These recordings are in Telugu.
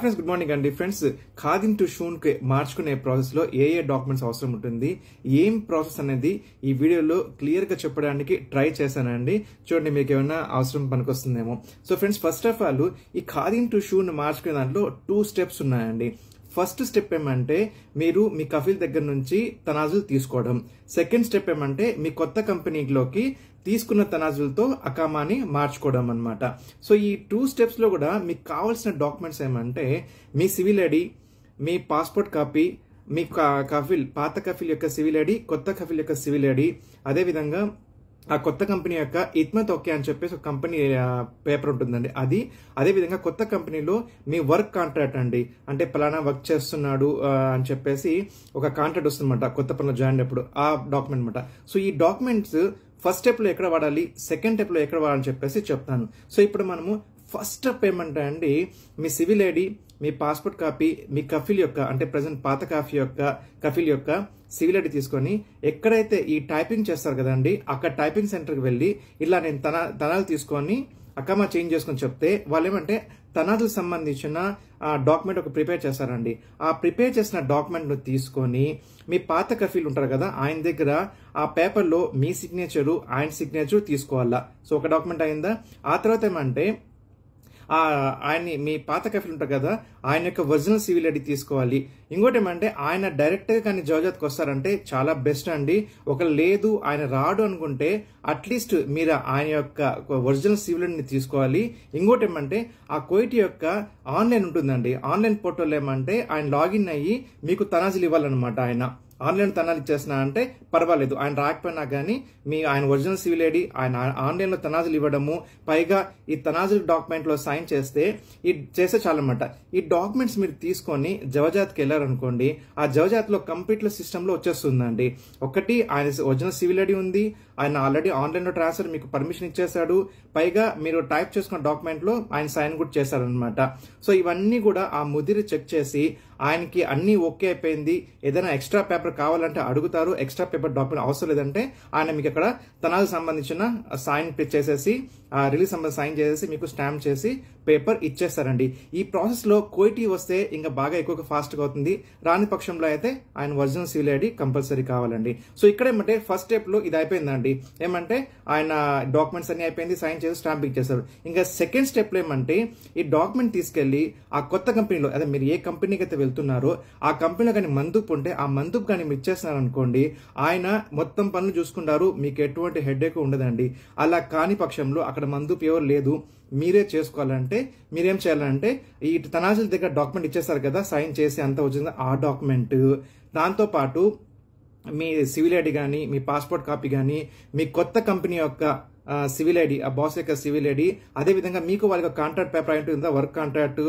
ఫ్రెండ్స్ గుడ్ మార్నింగ్ అండి. ఫ్రెండ్స్ ఖాదిన్ టు షూన్ కి మార్చుకునే ప్రాసెస్ లో ఏ డాక్యుమెంట్స్ అవసరం ఉంటుంది, ఏం ప్రాసెస్ అనేది ఈ వీడియోలో క్లియర్ గా చెప్పడానికి ట్రై చేశానండి. చూడండి మీకు ఏమైనా అవసరం పనికొస్తుందేమో. So friends first of all ఈ ఖాదిన్ టు షూన్ మార్చుకునే దాంట్లో 2 స్టెప్స్ ఉన్నాయండి. ఫస్ట్ స్టెప్ ఏమంటే మీరు మీ కఫీల్ దగ్గర నుంచి తనాజులు తీసుకోవడం. సెకండ్ స్టెప్ ఏమంటే మీ కొత్త కంపెనీలోకి తీసుకున్న తనాజులతో అకామాని మార్చుకోవడం అన్నమాట. సో ఈ 2 స్టెప్స్ లో కూడా మీకు కావాల్సిన డాక్యుమెంట్స్ ఏమంటే మీ సివిల్ ఐడి, మీ పాస్పోర్ట్ కాపీ, మీ కఫీల్ పాత కఫీల్ యొక్క సివిల్ ఐడి, కొత్త కఫీల్ యొక్క సివిల్ ఐడి, అదేవిధంగా ఆ కొత్త కంపెనీ యొక్క ఇత్మత్ ఓకే అని చెప్పేసి ఒక కంపెనీ పేపర్ ఉంటుందండి. అదేవిధంగా కొత్త కంపెనీలో మీ వర్క్ కాంట్రాక్ట్ అండి, అంటే పలానా వర్క్ చేస్తున్నాడు అని చెప్పేసి ఒక కాంట్రాక్ట్ వస్తుందన్నమాట కొత్త పనిలో జాయిన్ అయినప్పుడు, ఆ డాక్యుమెంట్ అనమాట. సో ఈ డాక్యుమెంట్స్ ఫస్ట్ స్టెప్ లో ఎక్కడ వాడాలి, సెకండ్ స్టెప్ లో ఎక్కడ వాడాలని చెప్పేసి చెప్తాను. సో ఇప్పుడు మనము ఫస్ట్ స్టెప్ ఏమంటే అండి మీ సివిల్ ఐడి, మీ పాస్పోర్ట్ కాపీ, మీ కఫీల్ యొక్క అంటే ప్రెసెంట్ పాత కఫీల్ యొక్క సివిల్ ఐడి తీసుకొని ఎక్కడైతే ఈ టైపింగ్ చేస్తారు కదండి అక్కడ టైపింగ్ సెంటర్కి వెళ్ళి ఇలా నేను తనాలు తీసుకొని అకామా చేంజ్ చేసుకొని చెప్తే వాళ్ళు ఏమంటే తనాదులకు సంబంధించిన డాక్యుమెంట్ ఒక ప్రిపేర్ చేస్తారండి. ఆ ప్రిపేర్ చేసిన డాక్యుమెంట్ ను తీసుకొని మీ పాత కఫీల్ ఉంటారు కదా ఆయన దగ్గర ఆ పేపర్ లో మీ సిగ్నేచరు ఆయన సిగ్నేచర్ తీసుకోవాలా. సో ఒక డాక్యుమెంట్ అయిందా. ఆ తర్వాత ఏమంటే ఆయన్ని మీ పాత కఫీల్ ఉంటారు కదా ఆయన యొక్క ఒరిజినల్ సివిల్ ఐడి తీసుకోవాలి. ఇంకోటి ఏమంటే ఆయన డైరెక్ట్ గా కానీ జవజాత్కి వస్తారంటే చాలా బెస్ట్ అండి. ఒక లేదు ఆయన రాడు అనుకుంటే అట్లీస్ట్ మీరు ఆయన యొక్క ఒరిజినల్ సివిల్ ఐడిని తీసుకోవాలి. ఇంకోటి ఏమంటే ఆ కోయిట్ యొక్క ఆన్లైన్ ఉంటుందండి, ఆన్లైన్ పోర్టల్ ఏమంటే ఆయన లాగిన్ అయ్యి మీకు తనాజులు ఇవ్వాలన్నమాట. ఆయన ఆన్లైన్ తనాలు ఇచ్చేసినా అంటే పర్వాలేదు, ఆయన రాకపోయినా కానీ ఆయన ఒరిజినల్ సివిల్ ఐడి ఆయన ఆన్లైన్ లో తనాజులు ఇవ్వడము, పైగా ఈ తనాజుల్ డాక్యుమెంట్ లో సైన్ చేస్తే చేస్తే చాలన్నమాట. ఈ డాక్యుమెంట్స్ మీరు తీసుకొని జవజాత్కి వెళ్ళారనుకోండి, ఆ జవజాత్ లో కంప్లీట్ సిస్టమ్ లో వచ్చేస్తుందండి. ఒకటి ఆయన ఒరిజినల్ సివిల్ ఐడి ఉంది, ఆయన ఆల్రెడీ ఆన్లైన్ లో ట్రాన్స్ఫర్ మీకు పర్మిషన్ ఇచ్చేసాడు, పైగా మీరు టైప్ చేసుకున్న డాక్యుమెంట్ లో ఆయన సైన్ కూడా చేశారనమాట. సో ఇవన్నీ కూడా ఆ ముదిరి చెక్ చేసి ఆయనకి అన్ని ఓకే అయిపోయింది, ఏదైనా ఎక్స్ట్రా పేపర్ కావాలంటే అడుగుతారు, ఎక్స్ట్రా పేపర్ డాక్యుమెంట్ అవసరం లేదంటే ఆయన మీకు అక్కడ తనాలకు సంబంధించిన సైన్ చేసేసి రిలీజ్ సంబంధించి సైన్ చేసేసి మీకు స్టాంప్ చేసి పేపర్ ఇచ్చేస్తారండి. ఈ ప్రాసెస్ లో కోయిటీ వస్తే ఇంకా బాగా ఎక్కువగా ఫాస్ట్ గా అవుతుంది, రాని పక్షంలో అయితే ఆయన ఒరిజినల్ సివిల్ ఐడి కంపల్సరీ కావాలండి. సో ఇక్కడ ఏమంటే ఫస్ట్ స్టెప్ లో ఇది అయిపోయిందండి, ఏమంటే ఆయన డాక్యుమెంట్స్ అన్ని అయిపోయింది, సైన్ చేసి స్టాంప్ ఇచ్చేస్తారు. ఇంకా సెకండ్ స్టెప్ లో ఏమంటే ఈ డాక్యుమెంట్ తీసుకెళ్లి ఆ కొత్త కంపెనీలో, అదే మీరు ఏ కంపెనీకి అయితే వెళ్తున్నారో ఆ కంపెనీలో కానీ మందుపు ఉంటే ఆ మందుపు కానీ మీరు ఇచ్చేస్తున్నారు అనుకోండి, ఆయన మొత్తం పనులు చూసుకుంటారు, మీకు ఎటువంటి హెడేక్ ఉండదండి. అలా కాని పక్షంలో అక్కడ మందుపు ఎవరు లేదు, మీరే చేసుకోవాలంటే మీరేం చేయాలంటే ఈ తనాజుల దగ్గర డాక్యుమెంట్ ఇచ్చేస్తారు కదా సైన్ చేసి అంతా వచ్చింది ఆ డాక్యుమెంట్, దాంతో పాటు మీ సివిల్ ఐడి కానీ, మీ పాస్పోర్ట్ కాపీ కానీ, మీ కొత్త కంపెనీ యొక్క సివిల్ ఐడి, ఆ బాస్ యొక్క సివిల్ ఐడి, అదేవిధంగా మీకు వాళ్ళ కాంట్రాక్ట్ పేపర్ అయి ఉంటుంది, వర్క్ కాంట్రాక్ట్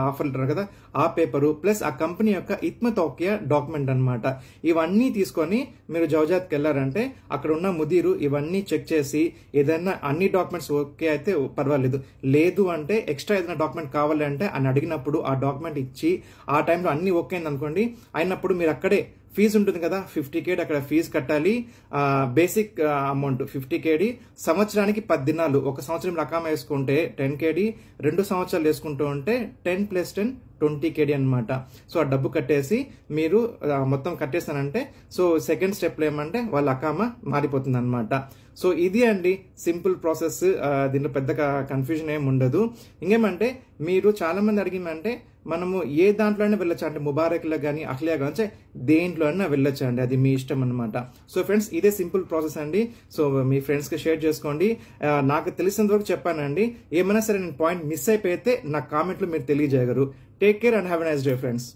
ఆఫర్ ఉంటారు కదా ఆ పేపరు, ప్లస్ ఆ కంపెనీ యొక్క ఇత్మత్ ఓకే డాక్యుమెంట్ అనమాట. ఇవన్నీ తీసుకొని మీరు జవజాత్కి వెళ్ళారంటే అక్కడ ఉన్న ముదీరు ఇవన్నీ చెక్ చేసి ఏదైనా అన్ని డాక్యుమెంట్స్ ఓకే అయితే పర్వాలేదు, లేదు అంటే ఎక్స్ట్రా ఏదైనా డాక్యుమెంట్ కావాలి అంటే అని అడిగినప్పుడు ఆ డాక్యుమెంట్ ఇచ్చి ఆ టైంలో అన్ని ఓకే అయింది అనుకోండి, అయినప్పుడు మీరు అక్కడే ఫీజు ఉంటుంది కదా 50K అక్కడ ఫీజు కట్టాలి. బేసిక్ అమౌంట్ 50K, సంవత్సరానికి 10 దినాలు, ఒక సంవత్సరం రకం వేసుకుంటే 10K, 2 సంవత్సరాలు వేసుకుంటూ ఉంటే 10 + 10 20K అనమాట. సో ఆ డబ్బు కట్టేసి మీరు మొత్తం కట్టేస్తానంటే సో సెకండ్ స్టెప్ లో ఏమంటే వాళ్ళ అకామా మారిపోతుంది అనమాట. సో ఇది అండి సింపుల్ ప్రాసెస్, దీంట్లో పెద్ద కన్ఫ్యూజన్ ఏమి ఉండదు. ఇంకేమంటే మీరు చాలా మంది అడిగిందంటే మనము ఏ దాంట్లో అయినా వెళ్ళొచ్చు అంటే ముబారక్లో కానీ అహ్లియా కానీ దేంట్లో అయినా వెళ్ళొచ్చు అండి, అది మీ ఇష్టం అనమాట. సో ఫ్రెండ్స్ ఇదే సింపుల్ ప్రాసెస్ అండి. సో మీ ఫ్రెండ్స్ కి షేర్ చేసుకోండి. నాకు తెలిసినంత వరకు చెప్పానండి, ఏమైనా సరే నేను పాయింట్ మిస్ అయిపోతే నా కామెంట్లో మీరు తెలియజేయగలరు. Take care and have a nice day friends.